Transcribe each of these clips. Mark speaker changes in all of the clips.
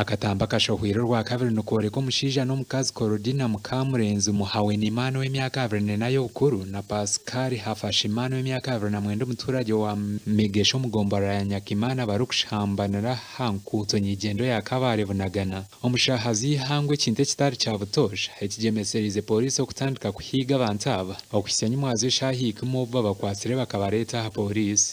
Speaker 1: akatamba kashohwiro rwa kabiri nukore ko mushija no mukazi Korodina Mukamurenzi muhawe n'Imana w'imyaka 2 nayo ukuru na Pascal Hafashimana w'imyaka 2 na mwendo muturage wa Megesho mugombara ya Nyakimana barukushambanira ahanguuto nyigendo ya kabare bunagana omushahazi hangwe kinte kitari cyabutosha ekigemeserize polisi okutandika kuhiga bantaba okwisanya mwazo shahika mu baba kwasire bakabareta ha polisi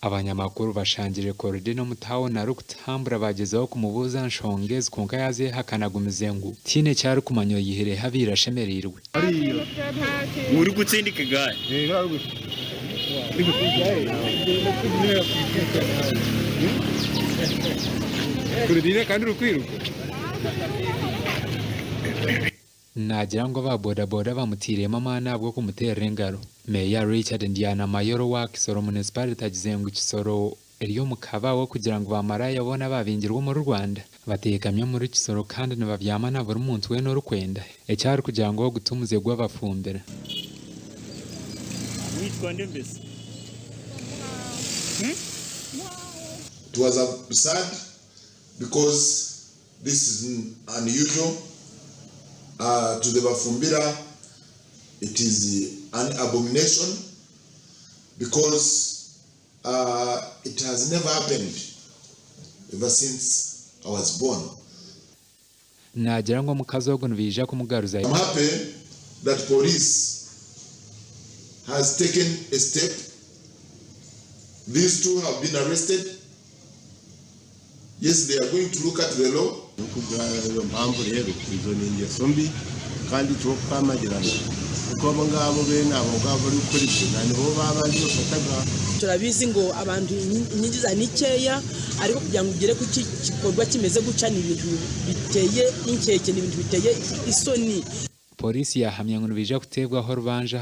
Speaker 1: abanyamakuru bashangire Korodina mutaho na rukutambura bagezeho kumubuza nshongezi kunka yaze hakanagumize ngo tine cyari kumanyo yihere habira shemerirwe
Speaker 2: uri gutsindika gaye Korodina kandi rukwiruka
Speaker 1: nagira ngo ba boda boda bamutirema amana bwo kumutera engaro Meya Richard Ndiana Mayoro wa Kisoro municipality agizengu Kisoro eriyo mukaba wo kugira ngo bamara yabona babingirwa mu Rwanda batekamye muri Kisoro kandi nabavyamana buri muntu we no rukwenda ecyari kugira ngo gutumuze gwabafumbira
Speaker 2: witwande mbese
Speaker 3: It was sad because this is unusual to the Bafumbira. It is an abomination because it has never happened ever since I was born.
Speaker 1: nagira ngo mukazogo nbija kumugaruza
Speaker 3: I'm happy that police has taken a step. These two have been arrested. Yes, they are going to look at the law.
Speaker 4: mpamvu rero izo ni ingeso mbi kandi cyo kwamagirana kuko abo ngabo bene abo ngabo bari gukora ibyo nibo babanje bafataga
Speaker 5: turabizi ngo abantu inyigiza nikeya ariko kugira ngo ugere ku gikorwa kimeze guca ni ibintu biteye inkeke ni ibintu biteye isoni
Speaker 1: polisi yahamye ngo nbija kutebwaho rubanja